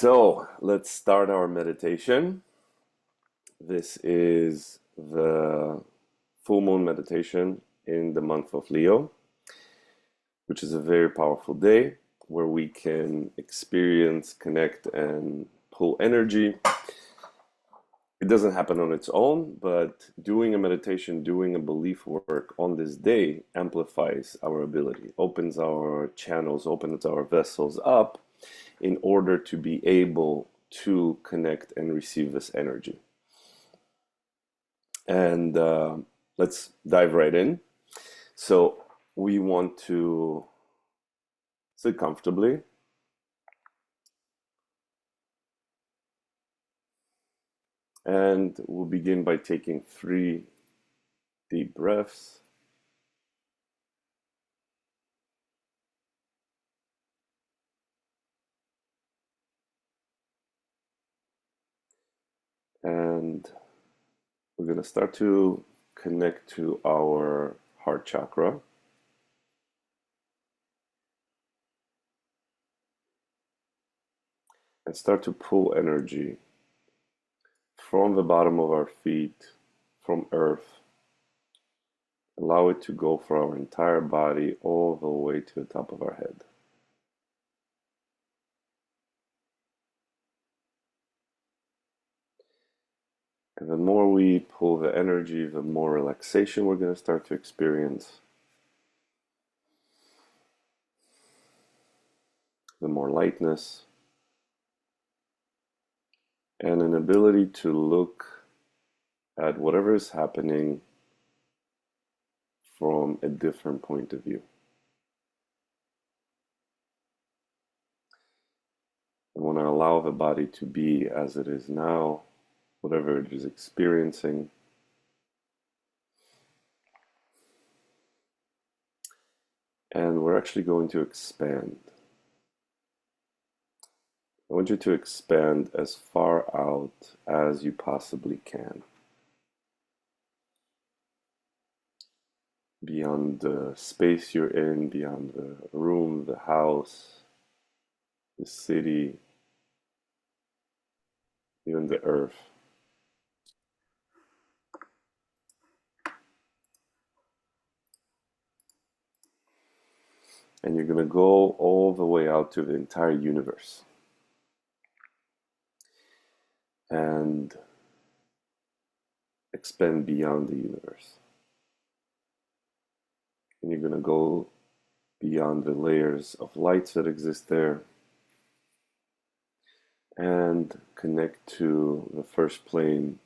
So let's start our meditation. This is the full moon meditation in the month of Leo, which is a very powerful day where we can experience, connect, and pull energy. It doesn't happen on its own, but doing a meditation, doing a belief work on this day amplifies our ability, opens our channels, opens our vessels up in order to be able to connect and receive this energy. And let's dive right in. So we want to sit comfortably. And we'll begin by taking 3 deep breaths. And we're going to start to connect to our heart chakra and start to pull energy from the bottom of our feet, from earth. Allow it to go for our entire body all the way to the top of our head. And the more we pull the energy, the more relaxation we're going to start to experience. The more lightness. And an ability to look at whatever is happening from a different point of view. I want to allow the body to be as it is now, whatever it is experiencing. And we're actually going to expand. I want you to expand as far out as you possibly can. Beyond the space you're in, beyond the room, the house, the city, even the earth. And you're going to go all the way out to the entire universe. And expand beyond the universe. And you're going to go beyond the layers of lights that exist there and connect to the first plane,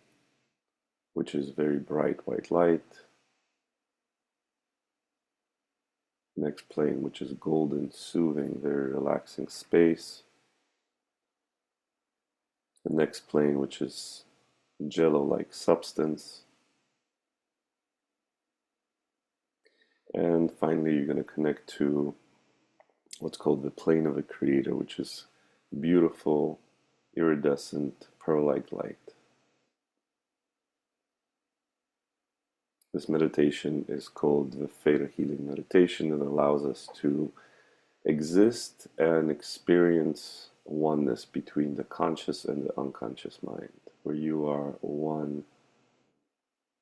which is very bright white light. Next plane, which is golden, soothing, very relaxing space. The next plane, which is jello-like substance. And finally, you're going to connect to what's called the plane of the creator, which is beautiful, iridescent, pearl-like light. This meditation is called the Theta Healing Meditation. It allows us to exist and experience oneness between the conscious and the unconscious mind, where you are one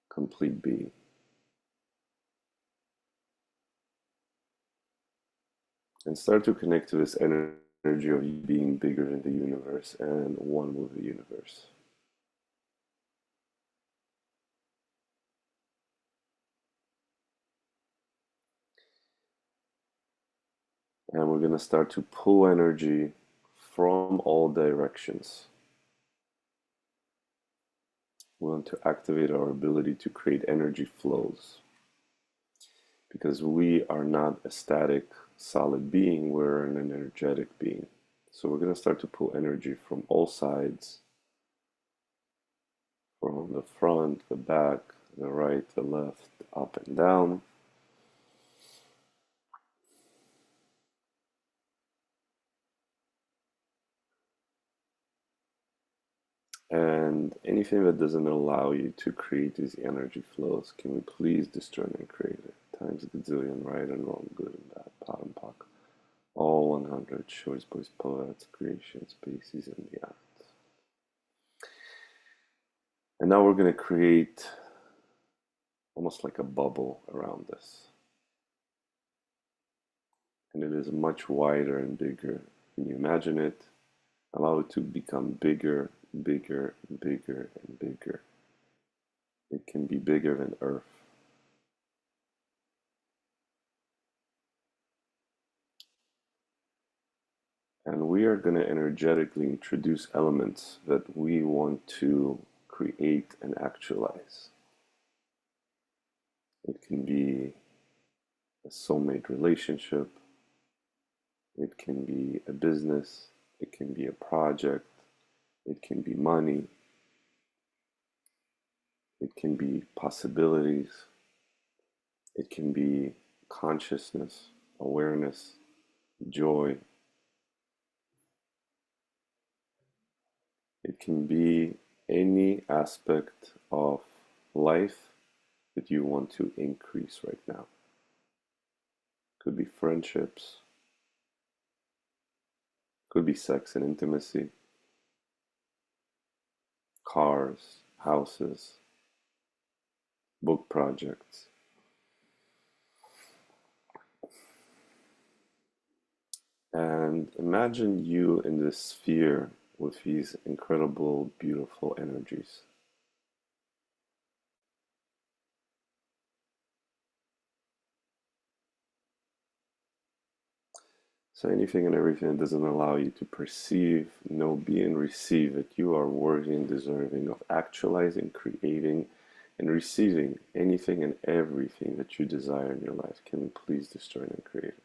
complete being. And start to connect to this energy of you being bigger than the universe and one with the universe. And we're going to start to pull energy from all directions. We want to activate our ability to create energy flows. Because we are not a static, solid being, we're an energetic being. So we're going to start to pull energy from all sides, from the front, the back, the right, the left, up and down. And anything that doesn't allow you to create these energy flows, can we please destroy and create it? Times a gazillion, right and wrong, good and bad, pot and pock. all 100 shorts, boys, poets, creation, species, and beyond. And now we're going to create almost like a bubble around this. And it is much wider and bigger. Can you imagine it? Allow it to become bigger, bigger, and bigger, and bigger. It can be bigger than Earth. And we are going to energetically introduce elements that we want to create and actualize. It can be a soulmate relationship, it can be a business, it can be a project, it can be money, it can be possibilities, it can be consciousness, awareness, joy. It can be any aspect of life that you want to increase right now. Could be friendships, could be sex and intimacy, cars, houses, book projects. And imagine you in this sphere with these incredible, beautiful energies. So anything and everything that doesn't allow you to perceive, know, be, and receive that you are worthy and deserving of actualizing, creating, and receiving anything and everything that you desire in your life. Can we please destroy and create it?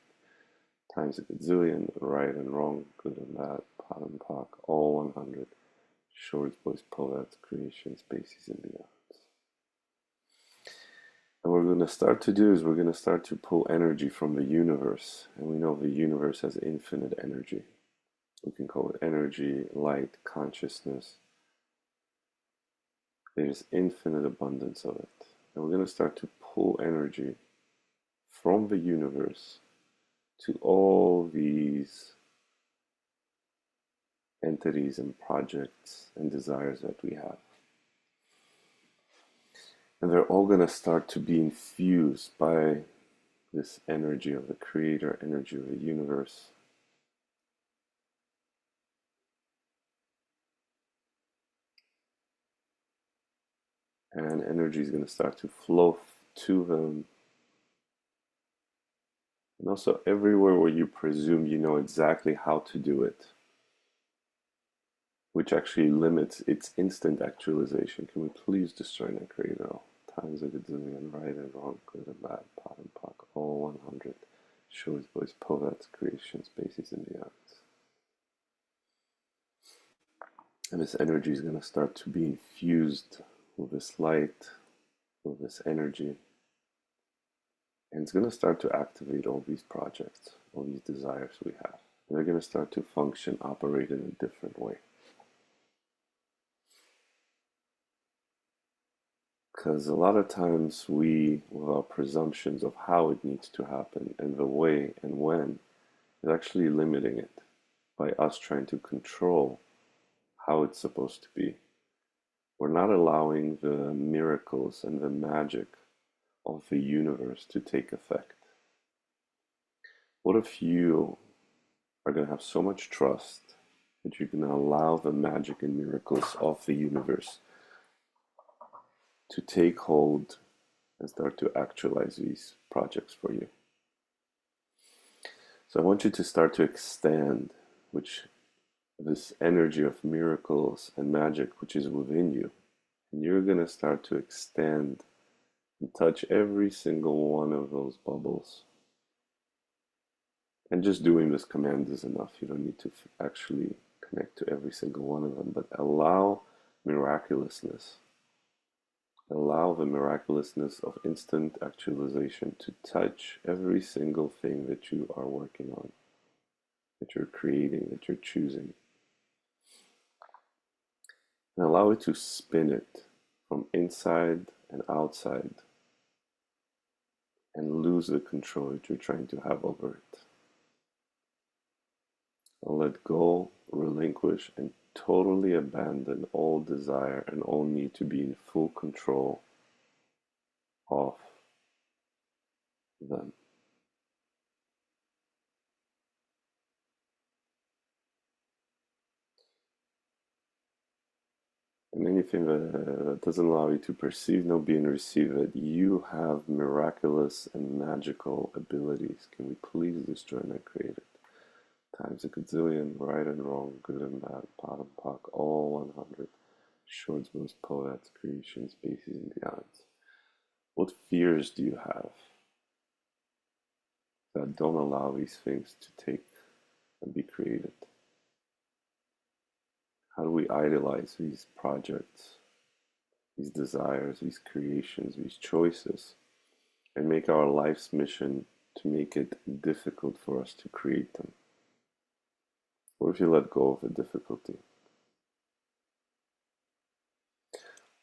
Times a gazillion, right and wrong, good and bad, pot and pock, all 100. Shorts, boys, poets, creation, species, and beyond. And what we're going to start to do is we're going to start to pull energy from the universe. And we know the universe has infinite energy. We can call it energy, light, consciousness. There's infinite abundance of it. And we're going to start to pull energy from the universe to all these entities and projects and desires that we have. And they're all going to start to be infused by this energy of the creator, energy of the universe. And energy is going to start to flow to them. And also everywhere where you presume you know exactly how to do it, which actually limits its instant actualization. Can we please destroy and create it all? Times a gazillion, right and wrong, good and bad, pot and pock, all 100. Shorts, boys, poets, creation, species, and beyond. And this energy is going to start to be infused with this light, with this energy. And it's going to start to activate all these projects, all these desires we have. And they're going to start to function, operate in a different way. Because a lot of times we, with our presumptions of how it needs to happen and the way and when, is actually limiting it by us trying to control how it's supposed to be. We're not allowing the miracles and the magic of the universe to take effect. What if you are going to have so much trust that you're going to allow the magic and miracles of the universe to take hold and start to actualize these projects for you? So I want you to start to extend which this energy of miracles and magic which is within you. And you're going to start to extend and touch every single one of those bubbles. And just doing this command is enough. You don't need to actually connect to every single one of them, but allow miraculousness. Allow the miraculousness of instant actualization to touch every single thing that you are working on, that you're creating, that you're choosing. And allow it to spin it from inside and outside and lose the control that you're trying to have over it. Let go, relinquish, and totally abandon all desire and all need to be in full control of them. And anything that doesn't allow you to perceive, no be, and receive it, you have miraculous and magical abilities. Can we please destroy and create it? Times a gazillion, right and wrong, good and bad, pot and pock, all 100. Shorts, most poets, creations, species, and beyonds. What fears do you have that don't allow these things to take and be created? How do we idolize these projects, these desires, these creations, these choices, and make our life's mission to make it difficult for us to create them? What if you let go of the difficulty?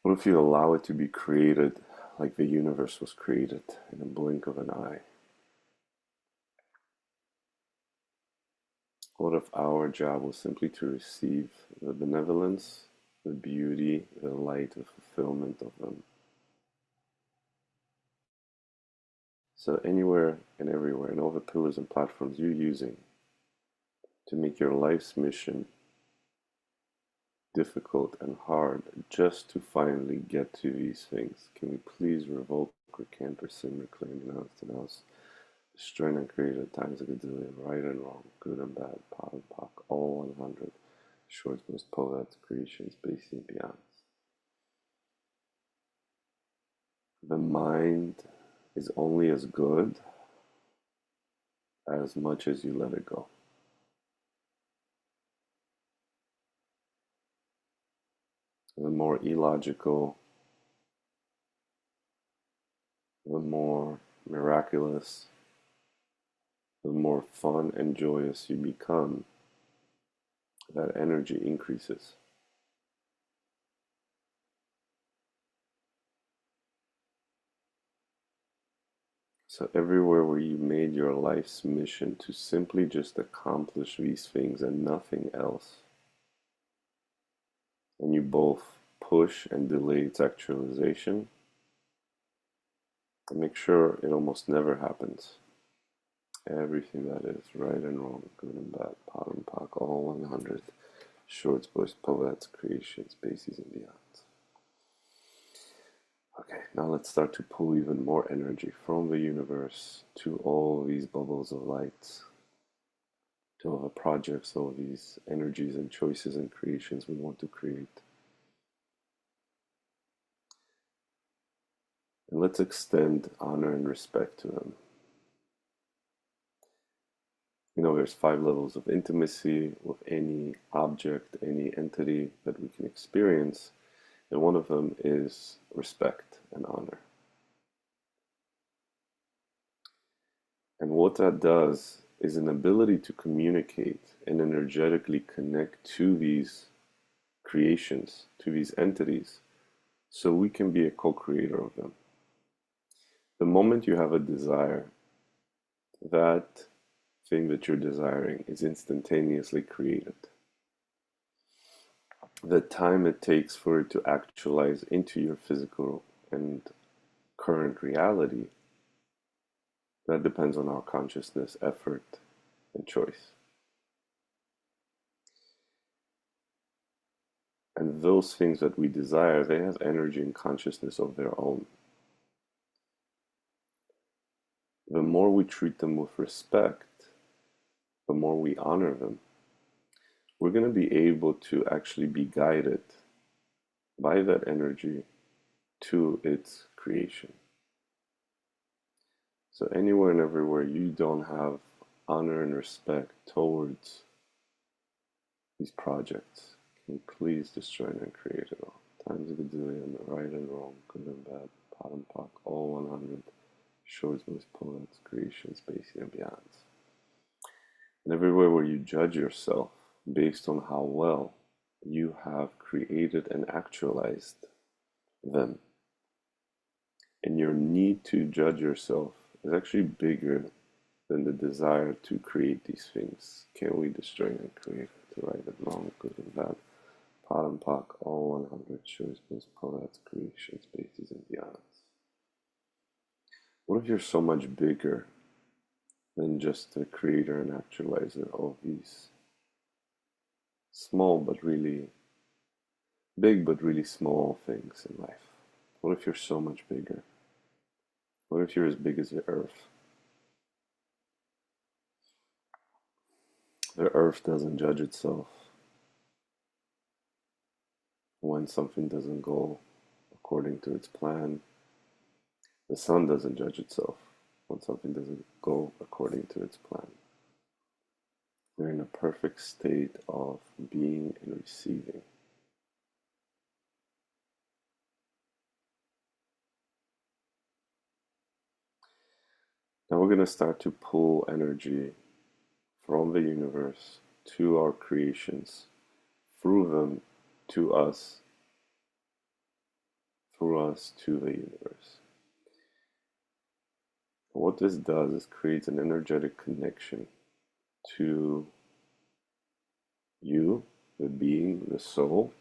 What if you allow it to be created like the universe was created in a blink of an eye? What if our job was simply to receive the benevolence, the beauty, the light, the fulfillment of them? So anywhere and everywhere, and all the pillars and platforms you're using to make your life's mission difficult and hard just to finally get to these things, can we please revoke, recant, rescind, reclaim, denounce, destroy and create at times a gazillion, right and wrong, good and bad, pot and pock, all 100, shorts, most poets, creations, base and beyond. The mind is only as good as much as you let it go. The more illogical, the more miraculous, the more fun and joyous you become, that energy increases. So everywhere where you made your life's mission to simply just accomplish these things and nothing else, and you both push and delay its actualization, and make sure it almost never happens. Everything that is, right and wrong, good and bad, pot and pock, all 100, shorts, boys, poets, creations, species, and beyond. Okay, now let's start to pull even more energy from the universe to all these bubbles of light, to all the projects, all these energies and choices and creations we want to create. And let's extend honor and respect to them. You know, there's 5 levels of intimacy with any object, any entity that we can experience, and one of them is respect and honor. And what that does is an ability to communicate and energetically connect to these creations, to these entities, so we can be a co-creator of them. The moment you have a desire, that thing that you're desiring is instantaneously created. The time it takes for it to actualize into your physical and current reality, that depends on our consciousness, effort, and choice. And those things that we desire, they have energy and consciousness of their own. The more we treat them with respect, the more we honor them, we're going to be able to actually be guided by that energy to its creation. So anywhere and everywhere you don't have honor and respect towards these projects, can you please destroy and create it all? Times a gazillion, right and wrong, good and bad, pot and pock, all 100, shorts, most poets, creations, spacey and beyonds. And everywhere where you judge yourself based on how well you have created and actualized them, and your need to judge yourself is actually bigger than the desire to create these things. Can we destroy and create? To right and wrong, good and bad, pot and pock, all 100 choice books, poets, creation, spaces, and beyonds. What if you're so much bigger than just the creator and actualizer of these small but really big but really small things in life? What if you're so much bigger? What if you're as big as the earth? The earth doesn't judge itself when something doesn't go according to its plan. The sun doesn't judge itself when something doesn't go according to its plan. We're in a perfect state of being and receiving. Now we're going to start to pull energy from the universe to our creations, through them to us, through us to the universe. And what this does is creates an energetic connection to you, the being, the soul,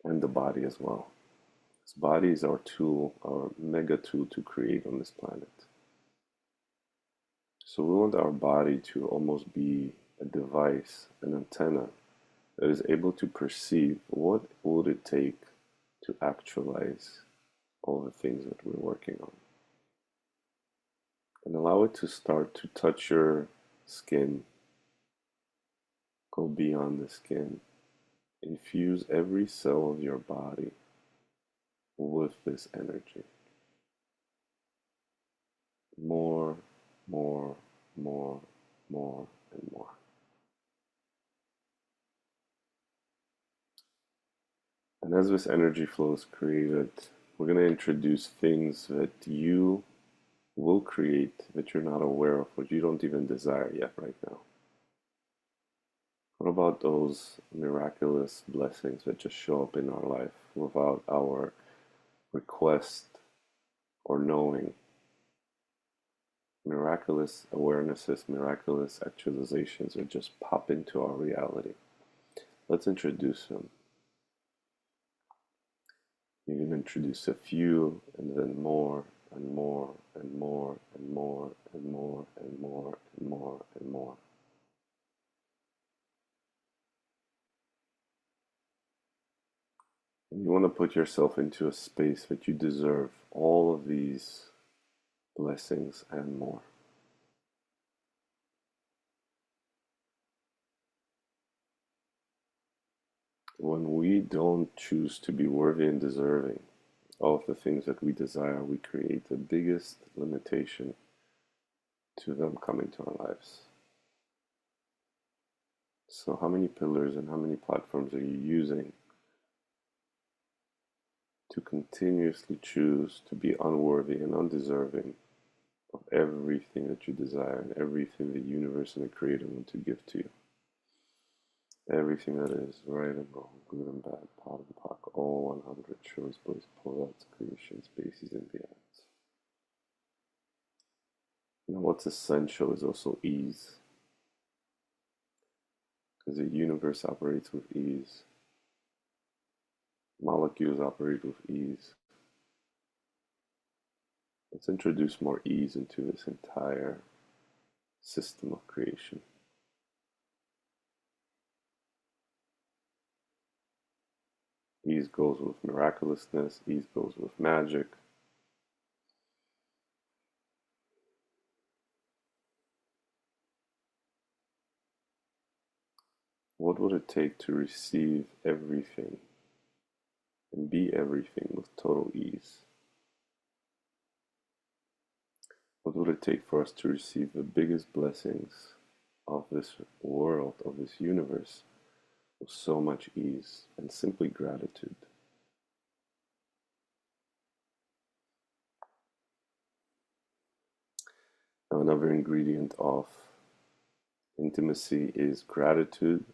and the body as well. This body is our tool, our mega tool to create on this planet. So we want our body to almost be a device, an antenna that is able to perceive what would it take to actualize all the things that we're working on. And allow it to start to touch your skin, go beyond the skin, infuse every cell of your body with this energy. More, more, more, more, and more. And as this energy flow is created, we're going to introduce things that you will create that you're not aware of, what you don't even desire yet right now. What about those miraculous blessings that just show up in our life without our request or knowing? Miraculous awarenesses, miraculous actualizations that just pop into our reality. Let's introduce them. You can introduce a few, and then more, and more, and more, and more, and more, and more, and more, and more. And you want to put yourself into a space that you deserve all of these blessings and more. When we don't choose to be worthy and deserving of the things that we desire, we create the biggest limitation to them coming to our lives. So, how many pillars and how many platforms are you using to continuously choose to be unworthy and undeserving of everything that you desire and everything the universe and the creator want to give to you? Everything that is right and wrong, good and bad, pot and pock, all 100 choice boys, pull-outs, creation, species, and beyonds. Now, what's essential is also ease, because the universe operates with ease. Molecules operate with ease. Let's introduce more ease into this entire system of creation. Ease goes with miraculousness, ease goes with magic. What would it take to receive everything and be everything with total ease? What would it take for us to receive the biggest blessings of this world, of this universe, with so much ease and simply gratitude? Now, another ingredient of intimacy is gratitude.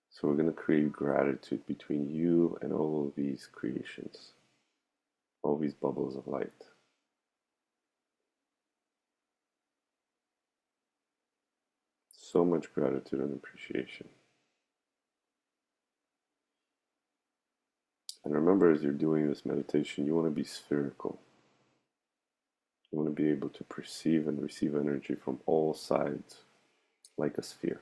So we're going to create gratitude between you and all of these creations, all these bubbles of light. So much gratitude and appreciation. And remember, as you're doing this meditation, you want to be spherical. You want to be able to perceive and receive energy from all sides like a sphere.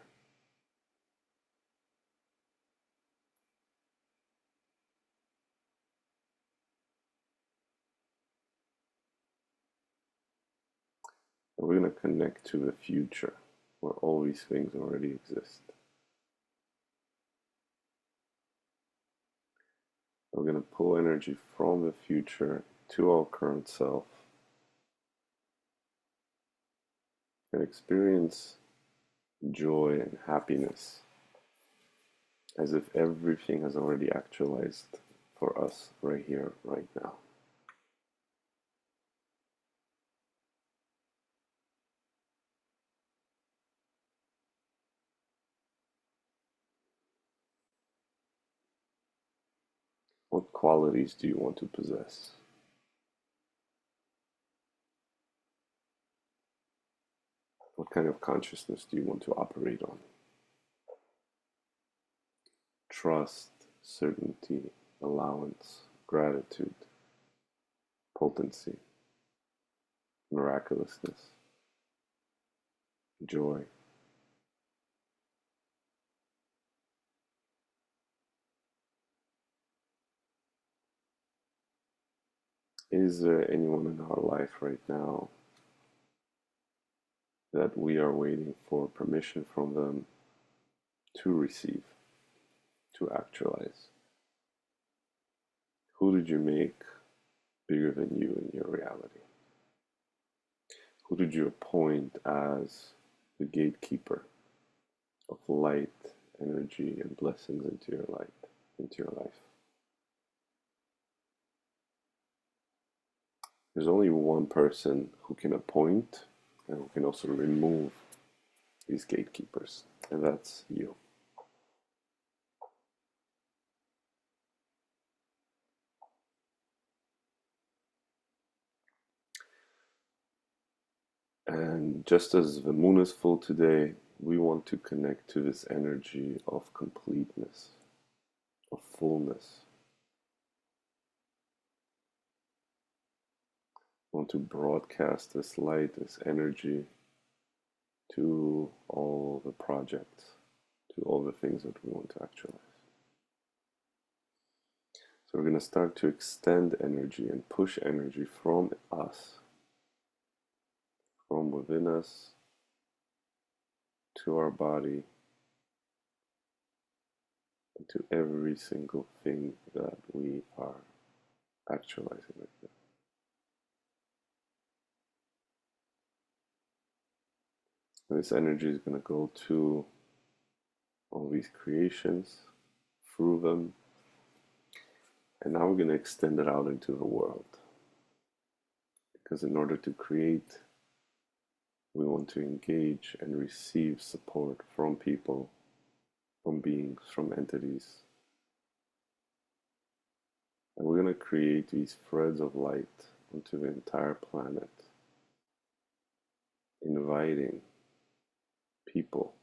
And we're going to connect to the future where all these things already exist. We're going to pull energy from the future to our current self and experience joy and happiness as if everything has already actualized for us right here, right now. What qualities do you want to possess? What kind of consciousness do you want to operate on? Trust, certainty, allowance, gratitude, potency, miraculousness, joy. Is there anyone in our life right now that we are waiting for permission from them to receive, to actualize? Who did you make bigger than you in your reality? Who did you appoint as the gatekeeper of light, energy, and blessings into your light, into your life? There's only one person who can appoint and who can also remove these gatekeepers, and that's you. And just as the moon is full today, we want to connect to this energy of completeness, of fullness. We want to broadcast this light, this energy to all the projects, to all the things that we want to actualize. So we're going to start to extend energy and push energy from us, from within us, to our body, and to every single thing that we are actualizing right now. This energy is going to go to all these creations, through them, and now we're going to extend it out into the world. Because in order to create, we want to engage and receive support from people, from beings, from entities. And we're going to create these threads of light onto the entire planet, inviting people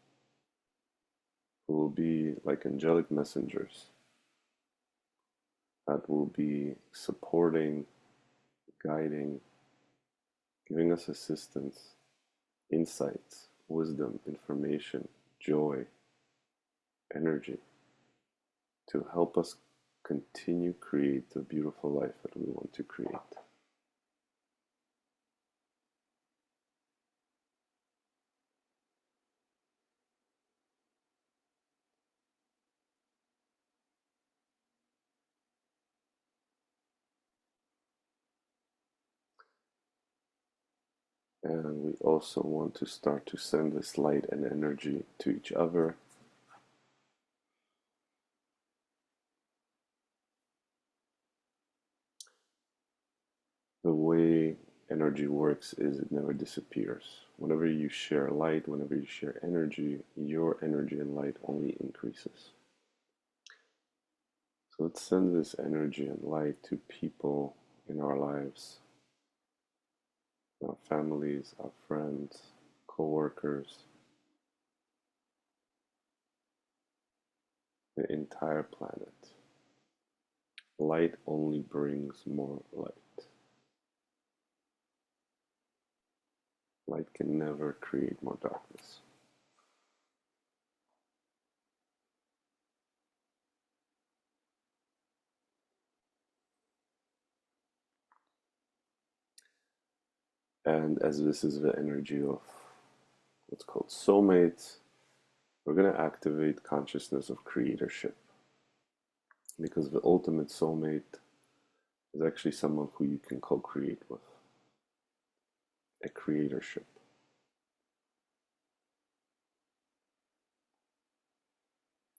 who will be like angelic messengers that will be supporting, guiding, giving us assistance, insights, wisdom, information, joy, energy to help us continue create the beautiful life that we want to create. And we also want to start to send this light and energy to each other. The way energy works is it never disappears. Whenever you share light, whenever you share energy, your energy and light only increases. So let's send this energy and light to people in our lives, our families, our friends, co-workers, the entire planet. Light only brings more light. Light can never create more darkness. And as this is the energy of what's called soulmates, we're going to activate consciousness of creatorship because the ultimate soulmate is actually someone who you can co create with, a creatorship.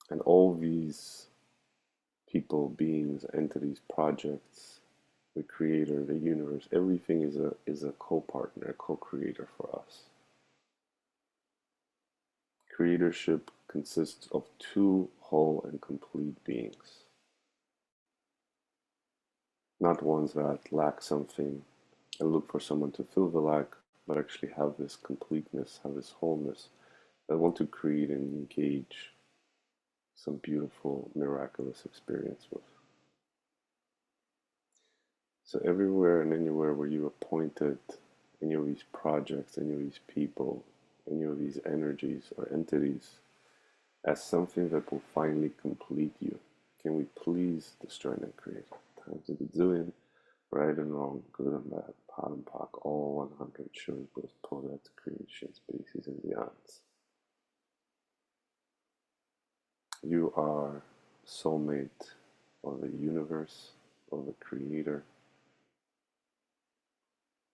And all these people, beings, entities, projects, the creator, the universe, everything is a co-partner, a co-creator for us. Creatorship consists of two whole and complete beings, not ones that lack something and look for someone to fill the lack, but actually have this completeness, have this wholeness, that want to create and engage some beautiful, miraculous experience with. So everywhere and anywhere where you are pointed, any of these projects, any of these people, any of these energies or entities, as something that will finally complete you, can we please destroy and create? Time to be doing right and wrong, good and bad, pot and pock, all 100 showing both Torah to creation, species, and beyonds. You are soulmate of the universe, of the creator.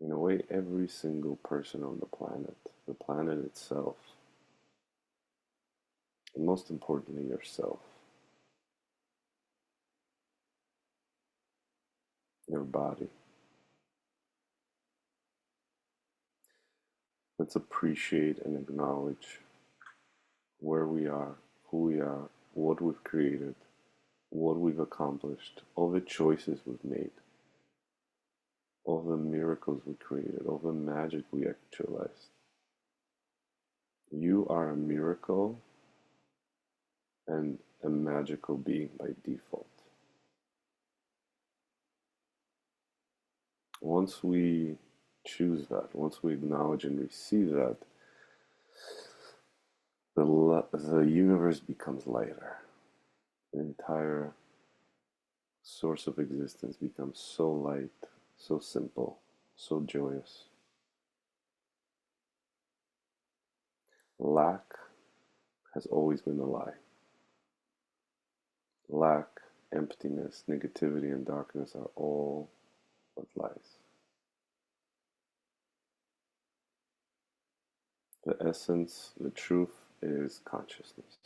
In a way, every single person on the planet itself, and most importantly, yourself, your body. Let's appreciate and acknowledge where we are, who we are, what we've created, what we've accomplished, all the choices we've made, all the miracles we created, all the magic we actualized. You are a miracle and a magical being by default. Once we choose that, once we acknowledge and receive that, the universe becomes lighter. The entire source of existence becomes so light, so simple, so joyous. Lack has always been a lie. Lack, emptiness, negativity, and darkness are all but lies. The essence, the truth is consciousness.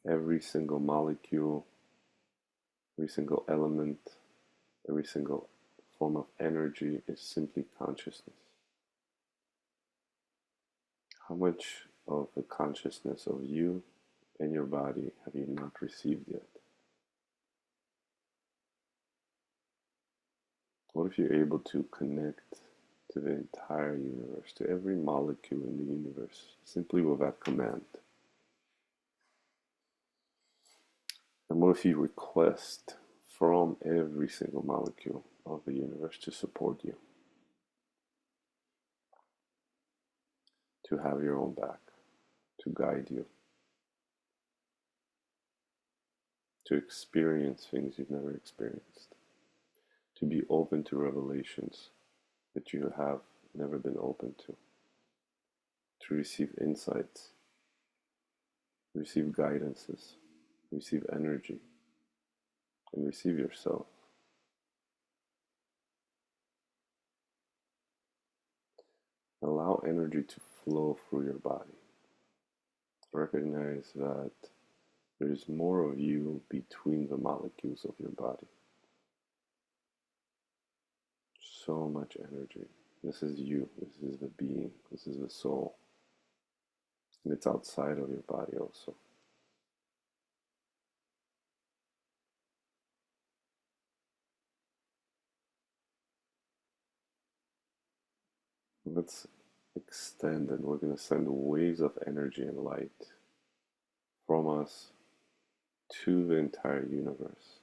Every single molecule, every single element, every single form of energy is simply consciousness. How much of the consciousness of you and your body have you not received yet? What if you're able to connect to the entire universe, to every molecule in the universe, simply with that command? And what if you request from every single molecule of the universe to support you, to have your own back, to guide you, to experience things you've never experienced, to be open to revelations that you have never been open to receive insights, receive guidances, receive energy, and receive yourself. Allow energy to flow through your body. Recognize that there is more of you between the molecules of your body. So much energy. This is you. This is the being. This is the soul. And it's outside of your body also. Let's extend, and we're going to send waves of energy and light from us to the entire universe.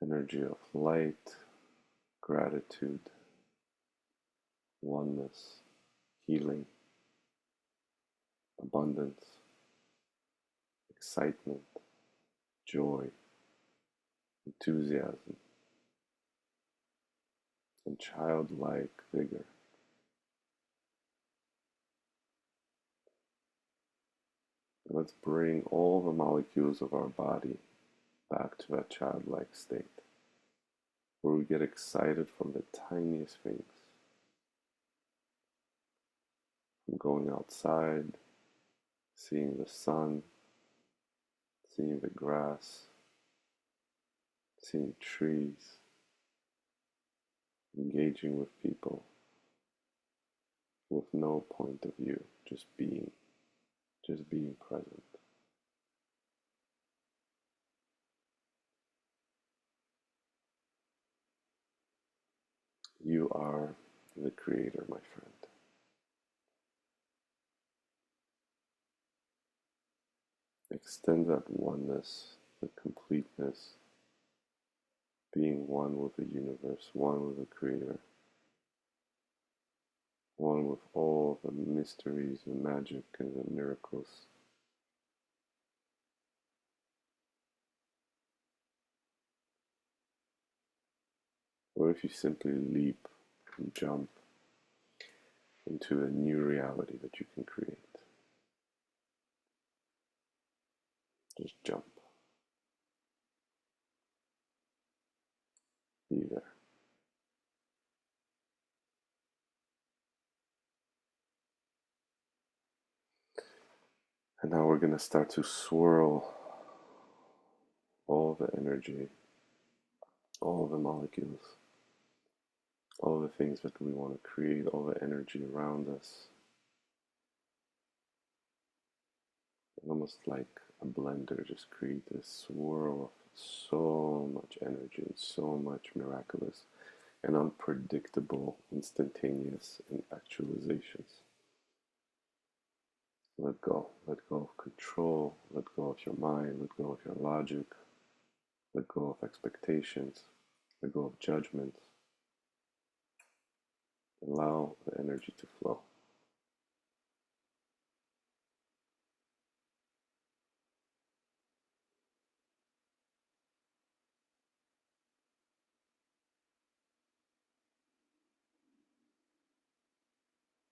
Energy of light, gratitude, oneness, healing, abundance, excitement, joy, enthusiasm, and childlike vigor. Let's bring all the molecules of our body back to that childlike state, where we get excited from the tiniest things, from going outside, seeing the sun, seeing the grass, seeing trees, engaging with people with no point of view, just being present. You are the creator, my friend. Extend that oneness, the completeness, being one with the universe, one with the creator, one with all the mysteries, the magic, and the miracles. Or if you simply leap and jump into a new reality that you can create, just jump, be there. And now we're going to start to swirl all the energy, all the molecules, all the things that we want to create, all the energy around us, and almost like a blender, just create this swirl of so much energy and so much miraculous and unpredictable, instantaneous actualizations. Let go of control, let go of your mind, let go of your logic, let go of expectations, let go of judgments. Allow the energy to flow.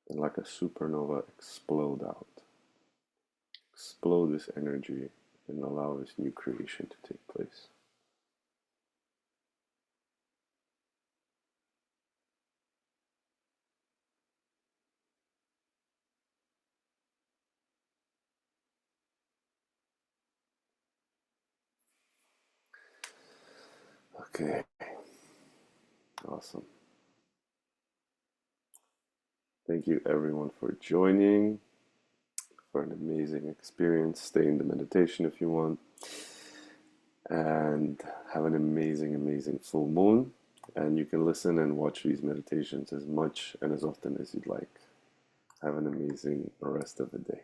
And like a supernova, explode out. Explode this energy and allow this new creation to take place. Okay, awesome. Thank you everyone for joining, for an amazing experience. Stay in the meditation if you want. And have an amazing, amazing full moon. And you can listen and watch these meditations as much and as often as you'd like. Have an amazing rest of the day.